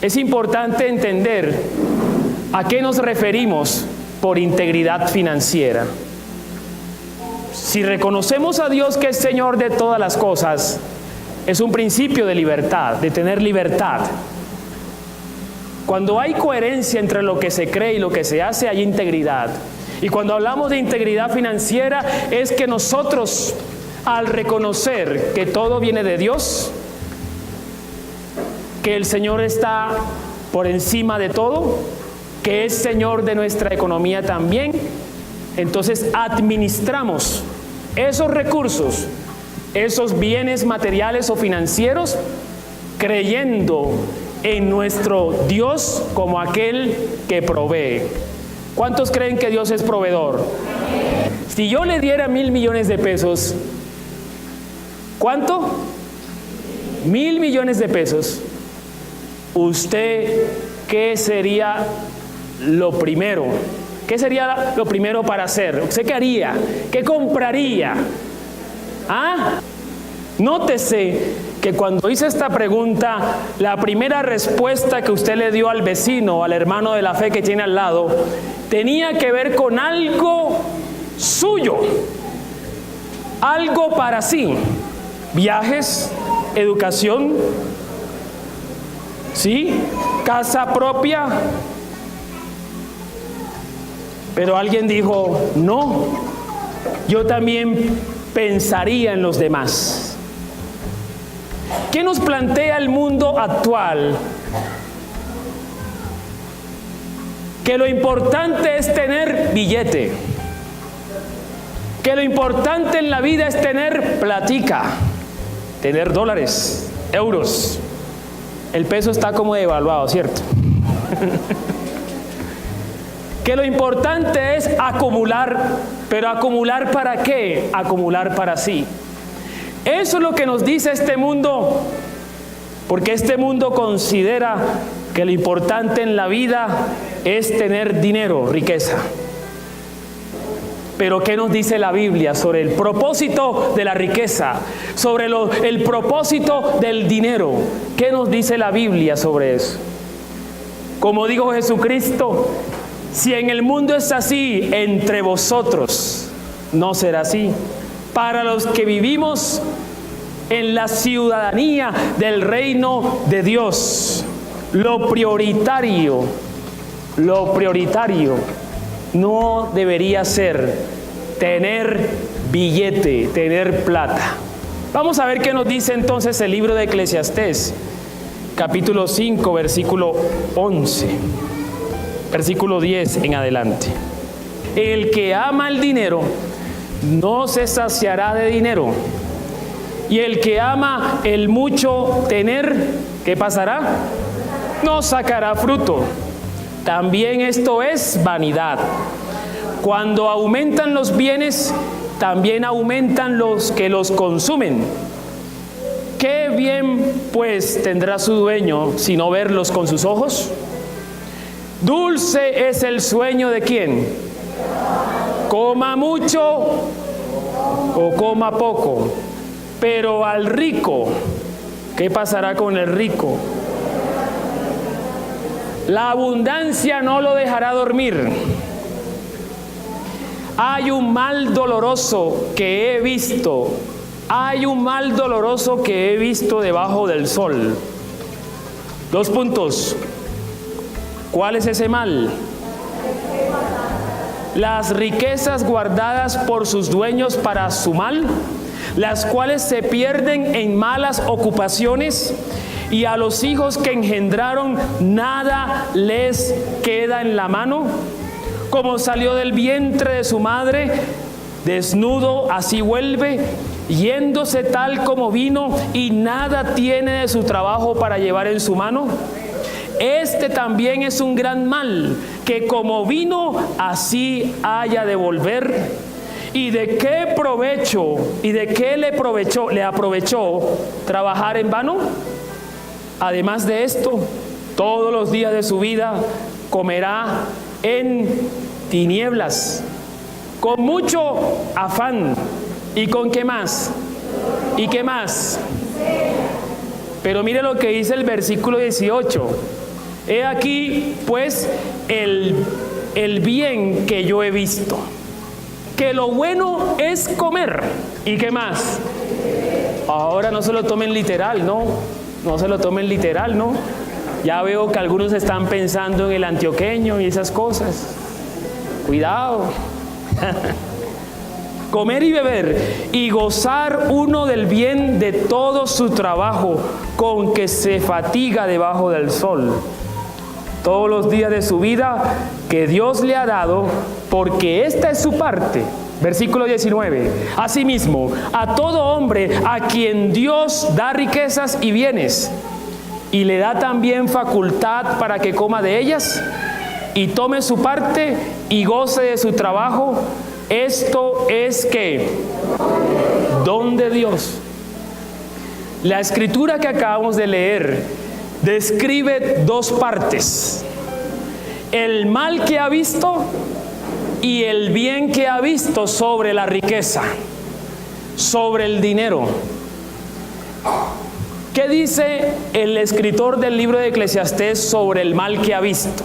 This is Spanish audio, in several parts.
Es importante entender a qué nos referimos por integridad financiera. Si reconocemos a Dios que es Señor de todas las cosas, es un principio de libertad, de tener libertad. Cuando hay coherencia entre lo que se cree y lo que se hace, hay integridad. Y cuando hablamos de integridad financiera, es que nosotros, al reconocer que todo viene de Dios, que el Señor está por encima de todo, que es Señor de nuestra economía también, entonces administramos esos recursos, esos bienes materiales o financieros, creyendo en nuestro Dios como aquel que provee. ¿Cuántos creen que Dios es proveedor? Si yo le diera 1.000 millones de pesos, ¿cuánto? 1.000 millones de pesos. ¿Usted qué sería lo primero? ¿Qué sería lo primero para hacer? ¿Usted qué haría? ¿Qué compraría? ¿Ah? Nótese que cuando hice esta pregunta, la primera respuesta que usted le dio al vecino, al hermano de la fe que tiene al lado, tenía que ver con algo suyo, algo para sí. Viajes, educación, ¿sí? Casa propia. Pero alguien dijo, no, yo también pensaría en los demás. ¿Qué nos plantea el mundo actual? Que lo importante es tener billete, que lo importante en la vida es tener platica, tener dólares, euros. El peso está como devaluado, ¿cierto? Que lo importante es acumular, pero ¿acumular para qué? Acumular para sí. Eso es lo que nos dice este mundo, porque este mundo considera que lo importante en la vida es tener dinero, riqueza. Pero ¿qué nos dice la Biblia sobre el propósito de la riqueza? Sobre el propósito del dinero. ¿Qué nos dice la Biblia sobre eso? Como dijo Jesucristo, si en el mundo es así, entre vosotros no será así. Para los que vivimos en la ciudadanía del reino de Dios, lo prioritario no debería ser tener billete, tener plata. Vamos a ver qué nos dice entonces el libro de Eclesiastés, capítulo 5, versículo 11, versículo 10 en adelante. El que ama el dinero no se saciará de dinero, y el que ama el mucho tener, ¿qué pasará? No sacará fruto. También esto es vanidad. Cuando aumentan los bienes, también aumentan los que los consumen. ¿Qué bien pues tendrá su dueño si no verlos con sus ojos? Dulce es el sueño de ¿quién? Coma mucho o coma poco. Pero al rico, ¿qué pasará con el rico? La abundancia no lo dejará dormir. Hay un mal doloroso que he visto. Hay un mal doloroso que he visto debajo del sol. 2 puntos. ¿Cuál es ese mal? Las riquezas guardadas por sus dueños para su mal, las cuales se pierden en malas ocupaciones, y a los hijos que engendraron nada les queda en la mano. Como salió del vientre de su madre, desnudo así vuelve, yéndose tal como vino, y nada tiene de su trabajo para llevar en su mano. Este también es un gran mal, que como vino, así haya de volver. ¿Y de qué provecho, y de qué le aprovechó trabajar en vano? Además de esto, todos los días de su vida comerá en tinieblas, con mucho afán. ¿Y con qué más? ¿Y qué más? Pero mire lo que dice el versículo 18. He aquí, pues, el bien que yo he visto, que lo bueno es comer. ¿Y qué más? Ahora no se lo tomen literal, ¿no? No se lo tomen literal, ¿no? Ya veo que algunos están pensando en el antioqueño y esas cosas. Cuidado. Comer y beber y gozar uno del bien de todo su trabajo con que se fatiga debajo del sol, todos los días de su vida que Dios le ha dado, porque esta es su parte. Versículo 19. Asimismo, a todo hombre a quien Dios da riquezas y bienes, y le da también facultad para que coma de ellas, y tome su parte y goce de su trabajo, esto es que don de Dios. La escritura que acabamos de leer describe dos partes: el mal que ha visto y el bien que ha visto sobre la riqueza, sobre el dinero. ¿Qué dice el escritor del libro de Eclesiastés sobre el mal que ha visto?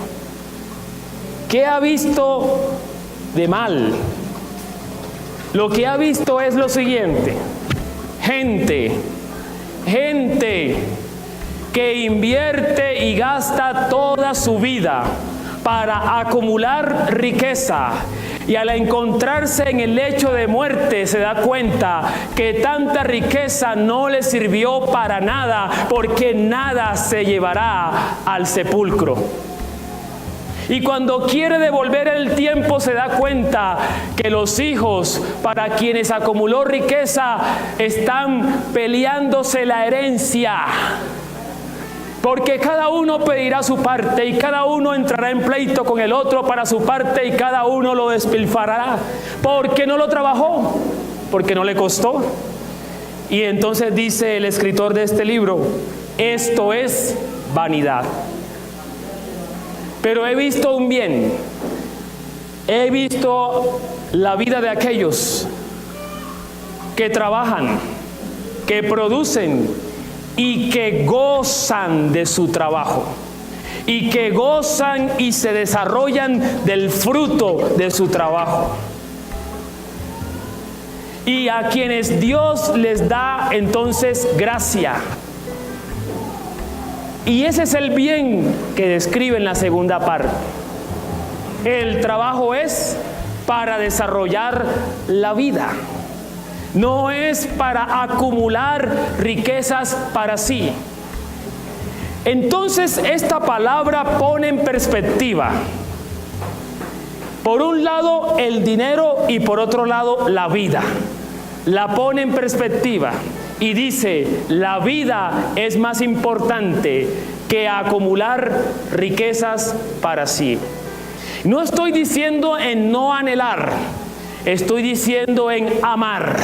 ¿Qué ha visto de mal? Lo que ha visto es lo siguiente: gente que invierte y gasta toda su vida para acumular riqueza, y al encontrarse en el lecho de muerte se da cuenta que tanta riqueza no le sirvió para nada, porque nada se llevará al sepulcro. Y cuando quiere devolver el tiempo se da cuenta que los hijos para quienes acumuló riqueza están peleándose la herencia, porque cada uno pedirá su parte y cada uno entrará en pleito con el otro para su parte, y cada uno lo despilfarrará porque no lo trabajó, porque no le costó. Y entonces dice el escritor de este libro: esto es vanidad. Pero he visto un bien, he visto la vida de aquellos que trabajan, que producen y que gozan de su trabajo, y que gozan y se desarrollan del fruto de su trabajo, y a quienes Dios les da entonces gracia. Y ese es el bien que describe en la segunda parte. El trabajo es para desarrollar la vida, no es para acumular riquezas para sí. Entonces esta palabra pone en perspectiva, por un lado el dinero y por otro lado la vida. La pone en perspectiva y dice: la vida es más importante que acumular riquezas para sí. No estoy diciendo en no anhelar, estoy diciendo en amar.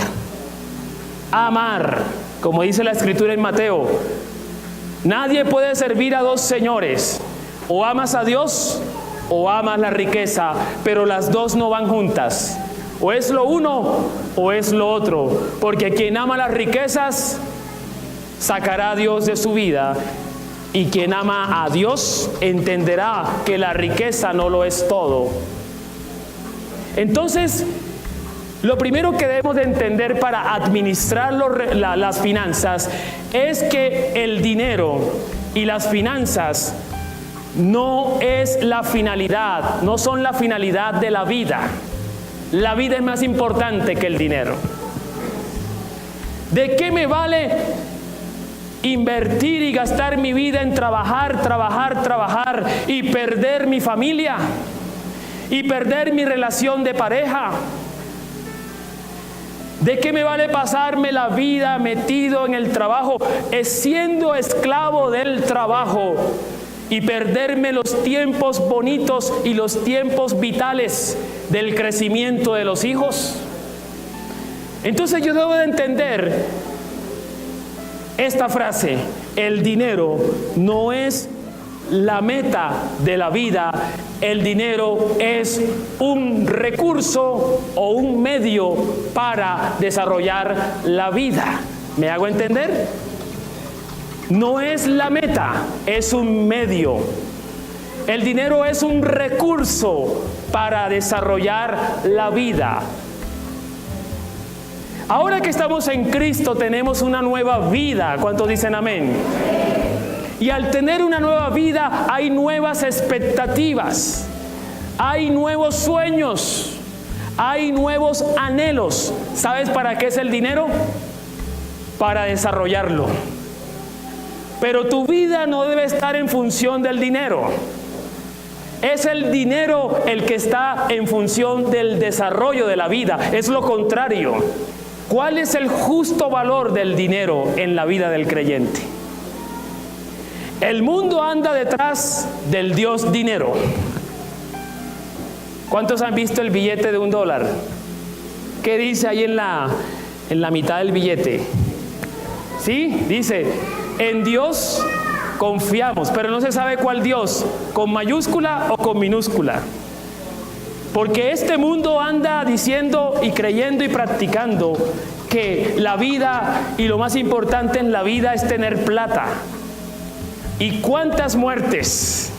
Amar, como dice la escritura en Mateo: nadie puede servir a dos señores, o amas a Dios o amas la riqueza, pero las dos no van juntas. O es lo uno o es lo otro, porque quien ama las riquezas sacará a Dios de su vida, y quien ama a Dios entenderá que la riqueza no lo es todo. Entonces, lo primero que debemos de entender para administrar las finanzas es que el dinero y las finanzas no es la finalidad, no son la finalidad de la vida. La vida es más importante que el dinero. ¿De qué me vale invertir y gastar mi vida en trabajar y perder mi familia y perder mi relación de pareja? ¿De qué me vale pasarme la vida metido en el trabajo, siendo esclavo del trabajo, y perderme los tiempos bonitos y los tiempos vitales del crecimiento de los hijos? Entonces yo debo de entender esta frase: el dinero no es la meta de la vida, el dinero es un recurso o un medio para desarrollar la vida. ¿Me hago entender? No es la meta, es un medio. El dinero es un recurso para desarrollar la vida. Ahora que estamos en Cristo tenemos una nueva vida. ¿Cuántos dicen amén? Y al tener una nueva vida hay nuevas expectativas, hay nuevos sueños, hay nuevos anhelos. ¿Sabes para qué es el dinero? Para desarrollarlo. Pero tu vida no debe estar en función del dinero. Es el dinero el que está en función del desarrollo de la vida. Es lo contrario. ¿Cuál es el justo valor del dinero en la vida del creyente? El mundo anda detrás del Dios dinero. ¿Cuántos han visto el billete de $1? ¿Qué dice ahí en la mitad del billete? ¿Sí? Dice, en Dios confiamos, pero no se sabe cuál Dios, con mayúscula o con minúscula. Porque este mundo anda diciendo y creyendo y practicando que la vida y lo más importante en la vida es tener plata. ¿Y cuántas muertes?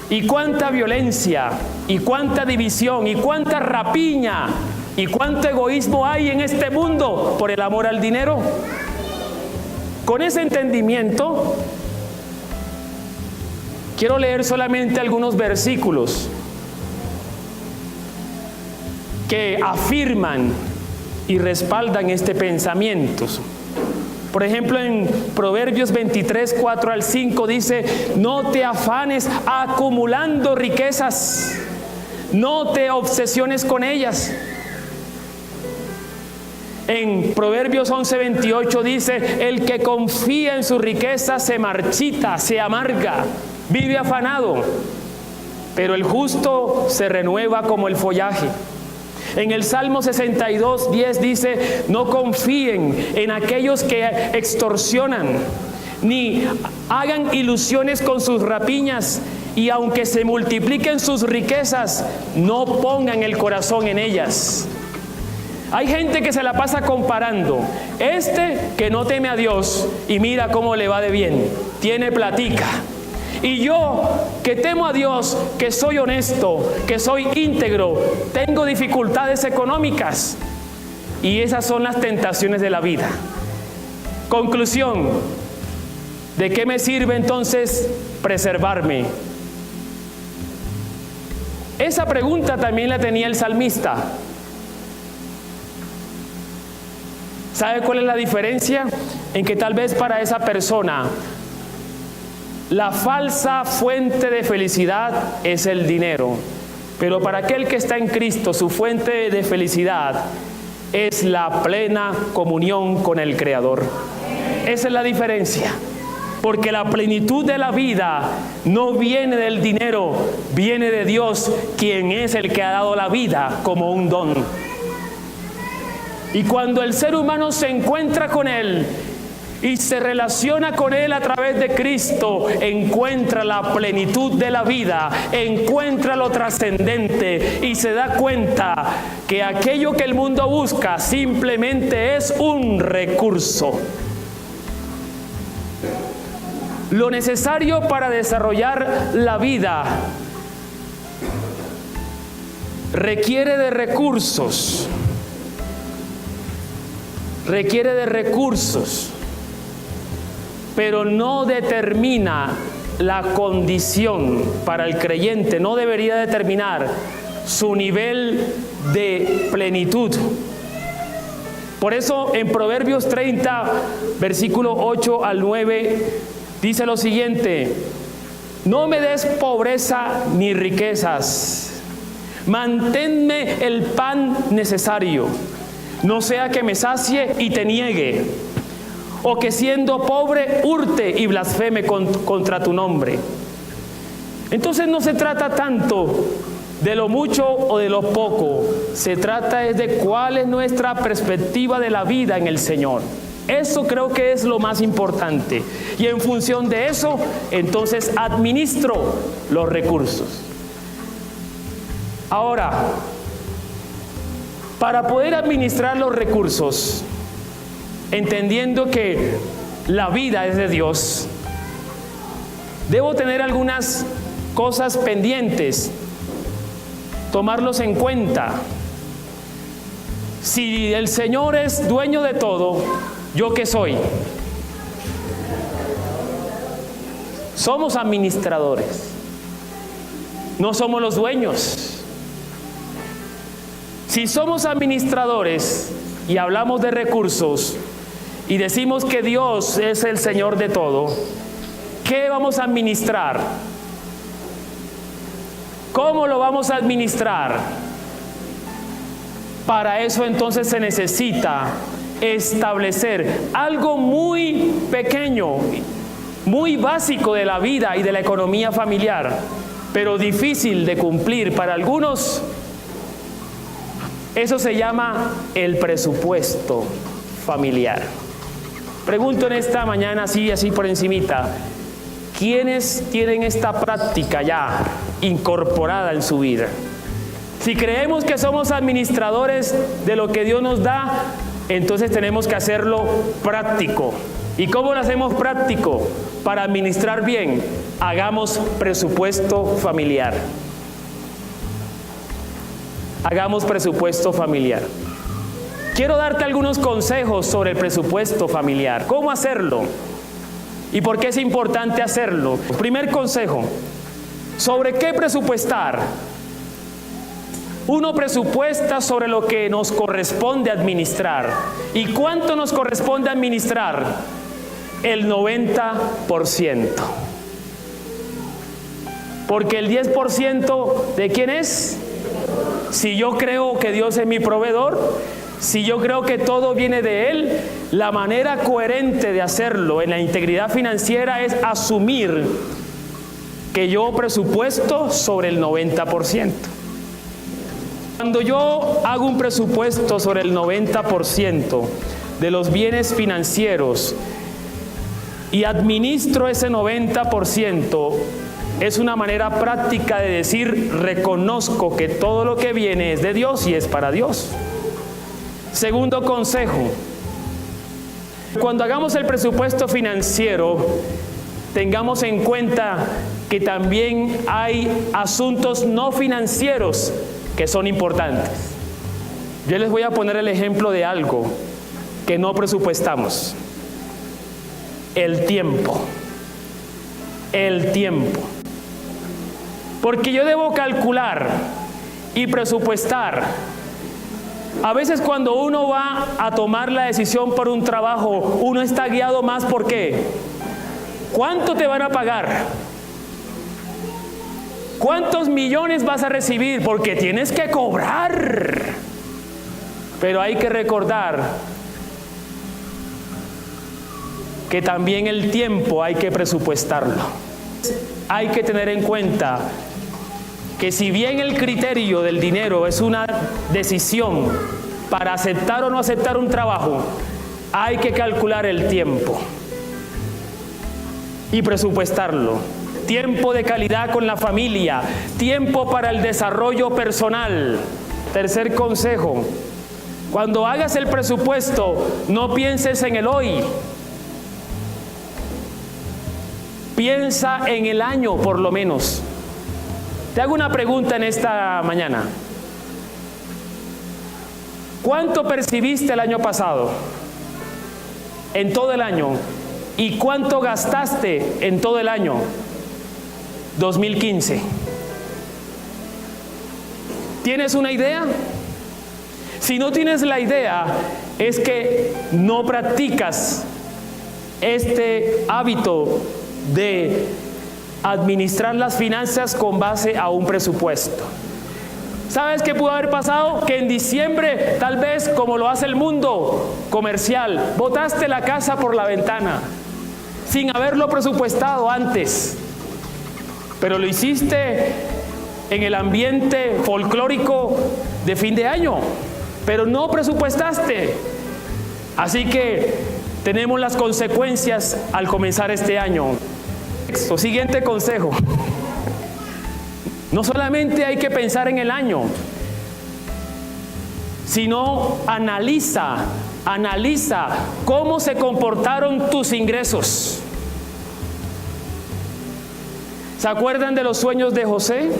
¿Y cuánta violencia? ¿Y cuánta división? ¿Y cuánta rapiña? ¿Y cuánto egoísmo hay en este mundo por el amor al dinero? Con ese entendimiento, quiero leer solamente algunos versículos que afirman y respaldan este pensamiento. Por ejemplo, en Proverbios 23, 4 al 5 dice, no te afanes acumulando riquezas, no te obsesiones con ellas. En Proverbios 11, 28 dice, el que confía en su riqueza se marchita, se amarga, vive afanado, pero el justo se renueva como el follaje. En el Salmo 62, 10 dice, no confíen en aquellos que extorsionan, ni hagan ilusiones con sus rapiñas, y aunque se multipliquen sus riquezas, no pongan el corazón en ellas. Hay gente que se la pasa comparando, que no teme a Dios y mira cómo le va de bien, tiene platica. Y yo, que temo a Dios, que soy honesto, que soy íntegro, tengo dificultades económicas. Y esas son las tentaciones de la vida. Conclusión, ¿de qué me sirve entonces preservarme? Esa pregunta también la tenía el salmista. ¿Sabe cuál es la diferencia? En que tal vez para esa persona la falsa fuente de felicidad es el dinero, pero para aquel que está en Cristo, su fuente de felicidad es la plena comunión con el Creador. Esa es la diferencia, porque la plenitud de la vida no viene del dinero, viene de Dios, quien es el que ha dado la vida como un don. Y cuando el ser humano se encuentra con Él y se relaciona con Él a través de Cristo, encuentra la plenitud de la vida, encuentra lo trascendente y se da cuenta que aquello que el mundo busca simplemente es un recurso. Lo necesario para desarrollar la vida requiere de recursos. Requiere de recursos, pero no determina la condición para el creyente, no debería determinar su nivel de plenitud. Por eso en Proverbios 30, versículo 8 al 9, dice lo siguiente: no me des pobreza ni riquezas, manténme el pan necesario, no sea que me sacie y te niegue, o que siendo pobre hurte y blasfeme contra tu nombre. Entonces no se trata tanto de lo mucho o de lo poco, se trata es de cuál es nuestra perspectiva de la vida en el Señor. Eso creo que es lo más importante, y en función de eso entonces administro los recursos. Ahora, para poder administrar los recursos, entendiendo que la vida es de Dios, debo tener algunas cosas pendientes, tomarlos en cuenta. Si el Señor es dueño de todo, ¿yo qué soy? Somos administradores, no somos los dueños. Si somos administradores y hablamos de recursos y decimos que Dios es el Señor de todo, ¿qué vamos a administrar? ¿Cómo lo vamos a administrar? Para eso entonces se necesita establecer algo muy pequeño, muy básico de la vida y de la economía familiar, pero difícil de cumplir para algunos. Eso se llama el presupuesto familiar. Pregunto en esta mañana, así por encimita, ¿quiénes tienen esta práctica ya incorporada en su vida? Si creemos que somos administradores de lo que Dios nos da, entonces tenemos que hacerlo práctico. ¿Y cómo lo hacemos práctico? Para administrar bien, hagamos presupuesto familiar. Hagamos presupuesto familiar. Quiero darte algunos consejos sobre el presupuesto familiar. ¿Cómo hacerlo? ¿Y por qué es importante hacerlo? Primer consejo, ¿sobre qué presupuestar? Uno presupuesta sobre lo que nos corresponde administrar. ¿Y cuánto nos corresponde administrar? El 90%. Porque el 10% ¿de quién es? Si yo creo que Dios es mi proveedor, si yo creo que todo viene de Él, la manera coherente de hacerlo en la integridad financiera es asumir que yo presupuesto sobre el 90%. Cuando yo hago un presupuesto sobre el 90% de los bienes financieros y administro ese 90%, es una manera práctica de decir, reconozco que todo lo que viene es de Dios y es para Dios. Segundo consejo, cuando hagamos el presupuesto financiero, tengamos en cuenta que también hay asuntos no financieros que son importantes. Yo les voy a poner el ejemplo de algo que no presupuestamos. El tiempo. El tiempo. Porque yo debo calcular y presupuestar. A veces cuando uno va a tomar la decisión por un trabajo, uno está guiado más ¿por qué? ¿Cuánto te van a pagar? ¿Cuántos millones vas a recibir? Porque tienes que cobrar. Pero hay que recordar que también el tiempo hay que presupuestarlo. Hay que tener en cuenta que si bien el criterio del dinero es una decisión para aceptar o no aceptar un trabajo, hay que calcular el tiempo y presupuestarlo. Tiempo de calidad con la familia, tiempo para el desarrollo personal. Tercer consejo, cuando hagas el presupuesto, no pienses en el hoy. Piensa en el año por lo menos. Te hago una pregunta en esta mañana. ¿Cuánto percibiste el año pasado? En todo el año. ¿Y cuánto gastaste en todo el año? 2015. ¿Tienes una idea? Si no tienes la idea, es que no practicas este hábito de administrar las finanzas con base a un presupuesto. ¿Sabes qué pudo haber pasado? Que en diciembre, tal vez como lo hace el mundo comercial, botaste la casa por la ventana sin haberlo presupuestado antes, pero lo hiciste en el ambiente folclórico de fin de año, pero no presupuestaste. Así que tenemos las consecuencias al comenzar este año. Siguiente consejo. No solamente hay que pensar en el año, sino analiza cómo se comportaron tus ingresos. ¿Se acuerdan de los sueños de José?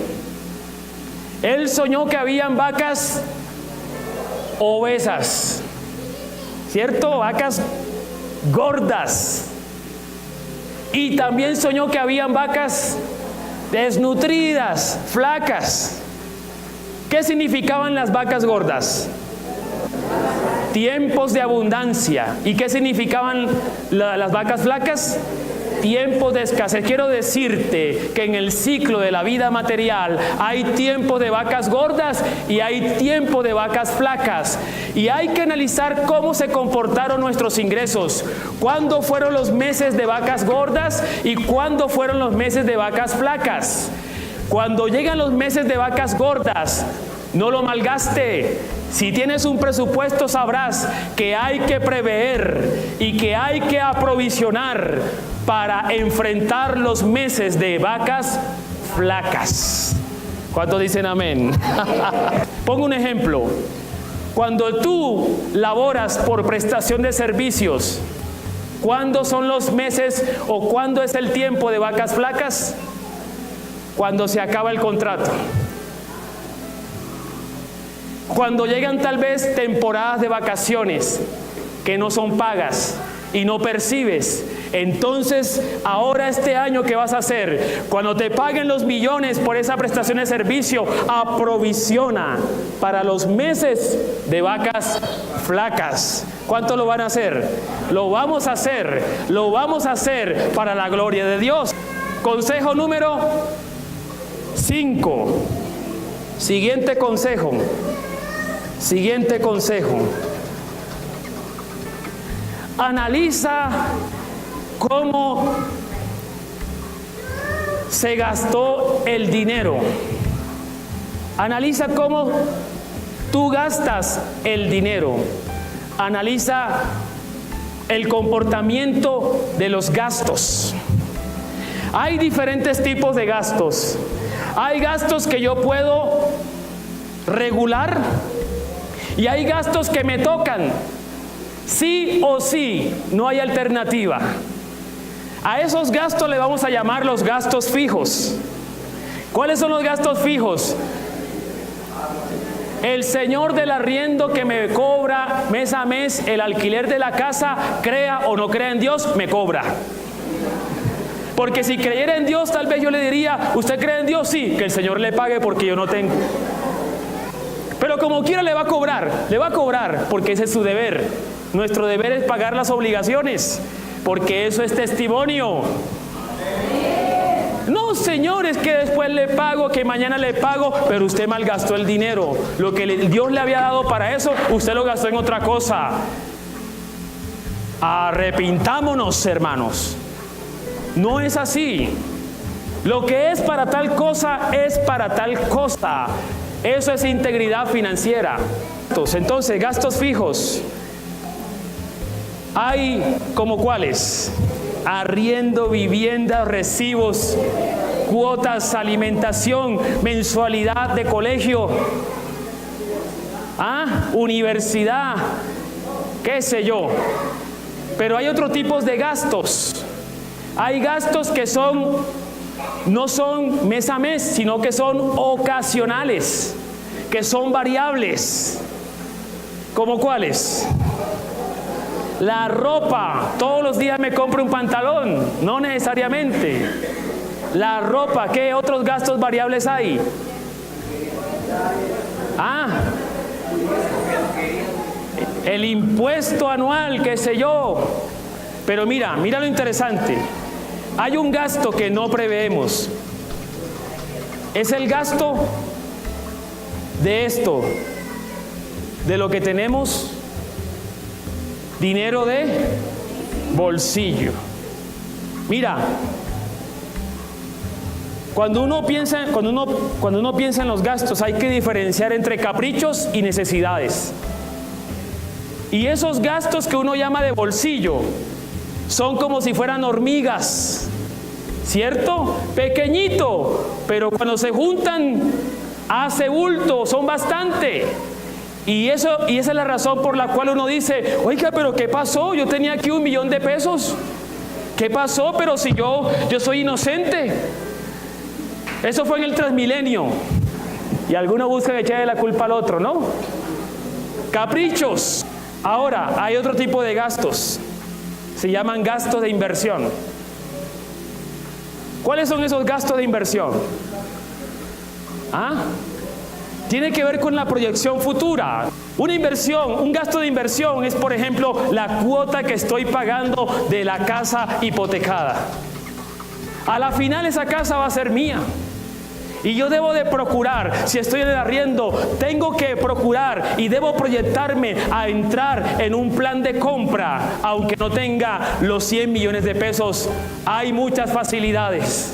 Él soñó que habían vacas obesas, ¿cierto? Vacas gordas. Y también soñó que habían vacas desnutridas, flacas. ¿Qué significaban las vacas gordas? Tiempos de abundancia. ¿Y qué significaban las vacas flacas? Tiempos de escasez. Quiero decirte que en el ciclo de la vida material hay tiempo de vacas gordas y hay tiempo de vacas flacas. Y hay que analizar cómo se comportaron nuestros ingresos. ¿Cuándo fueron los meses de vacas gordas y cuándo fueron los meses de vacas flacas? Cuando llegan los meses de vacas gordas, no lo malgaste. Si tienes un presupuesto, sabrás que hay que prever y que hay que aprovisionar para enfrentar los meses de vacas flacas. ¿Cuántos dicen amén? Pongo un ejemplo. Cuando tú laboras por prestación de servicios, ¿cuándo son los meses o cuándo es el tiempo de vacas flacas? Cuando se acaba el contrato. Cuando llegan tal vez temporadas de vacaciones que no son pagas y no percibes. Entonces, ahora este año, ¿qué vas a hacer? Cuando te paguen los millones por esa prestación de servicio, aprovisiona para los meses de vacas flacas. ¿Cuánto lo van a hacer? Lo vamos a hacer. Lo vamos a hacer para la gloria de Dios. Consejo número 5. Siguiente consejo. Siguiente consejo. Analiza cómo se gastó el dinero. Analiza cómo tú gastas el dinero. Analiza el comportamiento de los gastos. Hay diferentes tipos de gastos. Hay gastos que yo puedo regular y hay gastos que me tocan. Sí o sí, no hay alternativa. A esos gastos le vamos a llamar los gastos fijos. ¿Cuáles son los gastos fijos? El señor del arriendo que me cobra mes a mes el alquiler de la casa, crea o no crea en Dios, me cobra. Porque si creyera en Dios, tal vez yo le diría, ¿usted cree en Dios? Sí, que el Señor le pague porque yo no tengo. Pero como quiera le va a cobrar, porque ese es su deber. Nuestro deber es pagar las obligaciones, porque eso es testimonio. No, señores, que después le pago, que mañana le pago, pero usted malgastó el dinero. Lo que Dios le había dado para eso, usted lo gastó en otra cosa. Arrepintámonos, hermanos. No es así. Lo que es para tal cosa, es para tal cosa. Eso es integridad financiera. Entonces, gastos fijos. Hay como cuáles: arriendo, vivienda, recibos, cuotas, alimentación, mensualidad de colegio, universidad, qué sé yo. Pero hay otros tipos de gastos. Hay gastos que no son mes a mes, sino que son ocasionales, que son variables. ¿Cómo cuáles? La ropa. Todos los días me compro un pantalón, no necesariamente. La ropa. ¿Qué otros gastos variables hay? El impuesto anual, qué sé yo. Pero mira lo interesante. Hay un gasto que no preveemos. Es el gasto de esto, de lo que tenemos, dinero de bolsillo. Mira, cuando uno piensa en los gastos, hay que diferenciar entre caprichos y necesidades. Y esos gastos que uno llama de bolsillo son como si fueran hormigas, ¿cierto? Pequeñito, pero cuando se juntan hace bulto, son bastante. Y esa es la razón por la cual uno dice, oiga, pero ¿qué pasó? Yo tenía aquí 1 millón de pesos. ¿Qué pasó? Pero si yo soy inocente. Eso fue en el Transmilenio. Y algunos buscan echarle la culpa al otro, ¿no? Caprichos. Ahora, hay otro tipo de gastos. Se llaman gastos de inversión. ¿Cuáles son esos gastos de inversión? Tiene que ver con la proyección futura. Una inversión, un gasto de inversión es, por ejemplo, la cuota que estoy pagando de la casa hipotecada. A la final esa casa va a ser mía. Y yo debo de procurar, si estoy en el arriendo, tengo que procurar y debo proyectarme a entrar en un plan de compra, aunque no tenga los 100 millones de pesos. Hay muchas facilidades.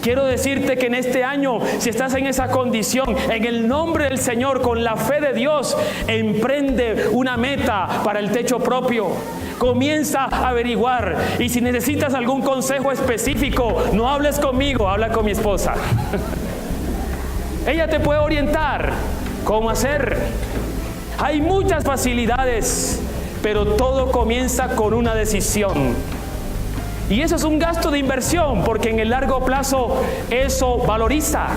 Quiero decirte que en este año, si estás en esa condición, en el nombre del Señor, con la fe de Dios, emprende una meta para el techo propio. Comienza a averiguar, y si necesitas algún consejo específico, no hables conmigo, habla con mi esposa. Ella te puede orientar cómo hacer. Hay muchas facilidades, pero todo comienza con una decisión. Y eso es un gasto de inversión, porque en el largo plazo eso valoriza.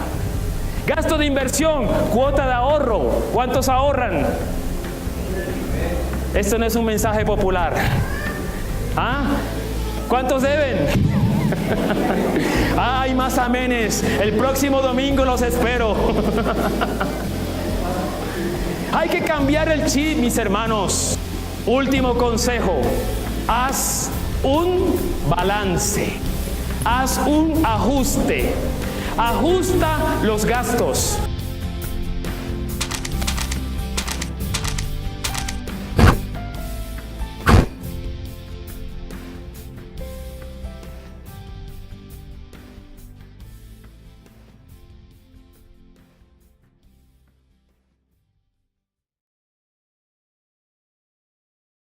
Gasto de inversión, cuota de ahorro. ¿Cuántos ahorran? Esto no es un mensaje popular. ¿Cuántos deben? Hay más amenes. El próximo domingo los espero. Hay que cambiar el chip, mis hermanos. Último consejo: haz un balance, haz un ajuste, ajusta los gastos.